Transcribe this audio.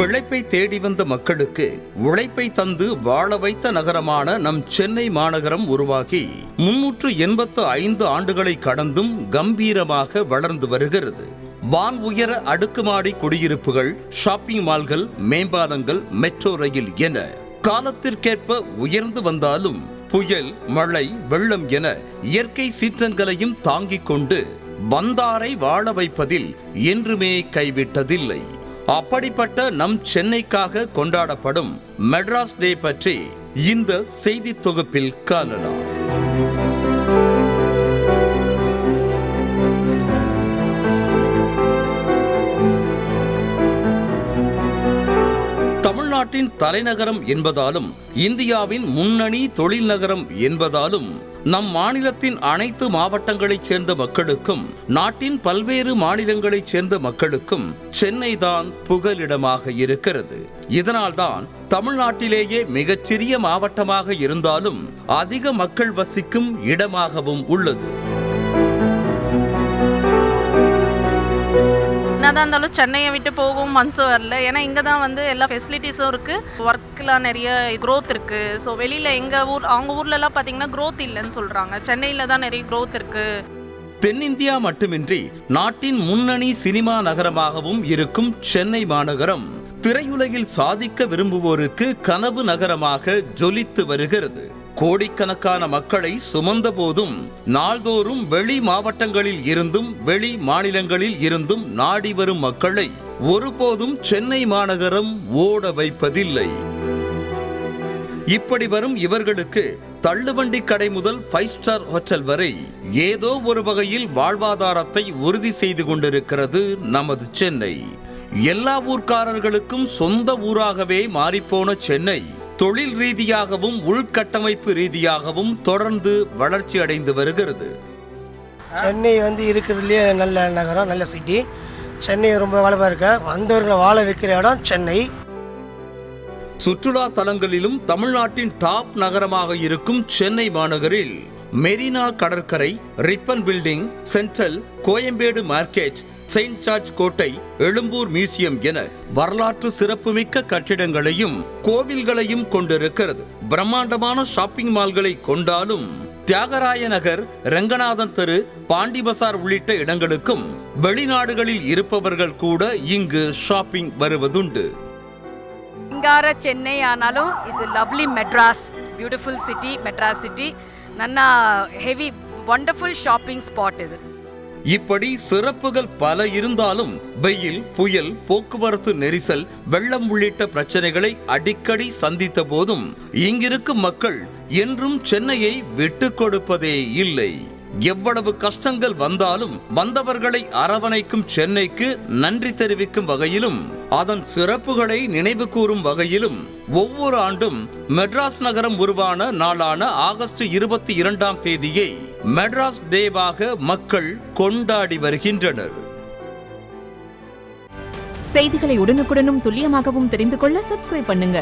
பிழைப்பை தேடி வந்த மக்களுக்கு உழைப்பை தந்து வாழ வைத்த நகரமான நம் சென்னை மாநகரம் உருவாகி 385 ஆண்டுகளை கடந்தும் கம்பீரமாக வளர்ந்து வருகிறது. வான் உயர அடுக்குமாடி குடியிருப்புகள், ஷாப்பிங் மால்கள், மேம்பாலங்கள், மெட்ரோ ரயில் என காலத்திற்கேற்ப உயர்ந்து வந்தாலும் புயல், மழை, வெள்ளம் என இயற்கை சீற்றங்களையும் தாங்கிக் கொண்டு வந்தாரை வாழ வைப்பதில் என்றுமே கைவிட்டதில்லை. அப்படிப்பட்ட நம் சென்னைக்காக கொண்டாடப்படும் மெட்ராஸ் டே பற்றி இந்த செய்தி தொகுப்பில் காணலாம். தமிழ்நாட்டின் தலைநகரம் என்பதாலும் இந்தியாவின் முன்னணி தொழில் நகரம் என்பதாலும் நம் மாநிலத்தின் அனைத்து மாவட்டங்களைச் சேர்ந்த மக்களுக்கும் நாட்டின் பல்வேறு மாநிலங்களைச் சேர்ந்த மக்களுக்கும் சென்னை தான் புகலிடமாக இருக்கிறது. இதனால்தான் தமிழ்நாட்டிலேயே மிகச்சிறிய மாவட்டமாக இருந்தாலும் அதிக மக்கள் வசிக்கும் இடமாகவும் உள்ளது. என்னதான் இருந்தாலும் சென்னையை விட்டு போகும் மனசு வரல. ஏன்னா இங்கே தான் எல்லா ஃபெசிலிட்டிஸும் இருக்குது, ஒர்க்கெலாம் நிறைய க்ரோத் இருக்குது. ஸோ வெளியில் அவங்க ஊர்லலாம் பார்த்தீங்கன்னா க்ரோத் இல்லைன்னு சொல்கிறாங்க. சென்னையில் தான் நிறைய க்ரோத் இருக்குது. தென்னிந்தியா மட்டுமின்றி நாட்டின் முன்னணி சினிமா நகரமாகவும் இருக்கும் சென்னை மாநகரம் திரையுலகில் சாதிக்க விரும்புவோருக்கு கனவு நகரமாக ஜொலித்து வருகிறது. கோடிக்கணக்கான மக்களை சுமந்த போதும் நாள்தோறும் வெளி மாவட்டங்களில் இருந்தும் வெளி மாநிலங்களில் இருந்தும் நாடி வரும் மக்களை ஒருபோதும் சென்னை மாநகரம் ஓட வைப்பதில்லை. இப்படி வரும் இவர்களுக்கு தள்ளுவண்டி கடை முதல் 5 ஸ்டார் ஹோட்டல் வரை ஏதோ ஒரு வகையில் வாழ்வாதாரத்தை உறுதி செய்து கொண்டிருக்கிறது நமது சென்னை. எல்லா ஊர்க்காரர்களுக்கும் சொந்த ஊராகவே மாறிப்போன சென்னை தொழில் ரீதியாகவும் உள்கட்டமைப்பு ரீதியாகவும் தொடர்ந்து வளர்ச்சி அடைந்து வருகிறது. சென்னை இருக்கிறதுலேயே நல்ல நகரம், நல்ல சிட்டி. சென்னை ரொம்ப வளமாக இருக்க, வந்தவர்களை வாழ வைக்கிற இடம் சென்னை. சுற்றுலா தலங்களிலும் தமிழ்நாட்டின் டாப் நகரமாக இருக்கும் சென்னை மாநகரில் மெரினா கடற்கரை, Ripon building, central, Koyambedu market, Saint George கோட்டை, எழும்பூர் மியூசியம் என வரலாற்று சிறப்புமிக்க கட்டிடங்களையும் கோவில்களையும் கொண்டிருக்கிறது. பிரம்மாண்டமான ஷாப்பிங் மால்களை கொண்டாலும் தியாகராய நகர், ரங்கநாதன் தெரு, பாண்டி பசார் உள்ளிட்ட இடங்களுக்கும் வெளிநாடுகளில் இருப்பவர்கள் கூட இங்கு ஷாப்பிங் வருவதுண்டு. சிங்கார சென்னை ஆனாலும் இது lovely Madras, beautiful city, Madras city. நன்னா ஹெவி வண்டர்ஃபுல் ஷாப்பிங் ஸ்பாட் இது. இப்படி சிறப்புகள் பல இருந்தாலும் வெயில், புயல், போக்குவரத்து நெரிசல், வெள்ளம் உள்ளிட்ட பிரச்சனைகளை அடிக்கடி சந்தித்த போதும் இங்கிருக்கும் மக்கள் என்றும் சென்னையை விட்டு கொடுப்பதே இல்லை. எவ்வளவு கஷ்டங்கள் வந்தாலும் வந்தவர்களை அரவணைக்கும் சென்னைக்கு நன்றி தெரிவிக்கும் வகையிலும் அதன் சிறப்புகளை நினைவு கூறும் வகையிலும் ஒவ்வொரு ஆண்டும் மெட்ராஸ் நகரம் உருவான நாளான ஆகஸ்ட் 22ஆம் தேதியை மெட்ராஸ் டேவாக மக்கள் கொண்டாடி வருகின்றனர். செய்திகளை உடனுக்குடனும் துல்லியமாகவும் தெரிந்து கொள்ள சப்ஸ்கிரைப் பண்ணுங்க.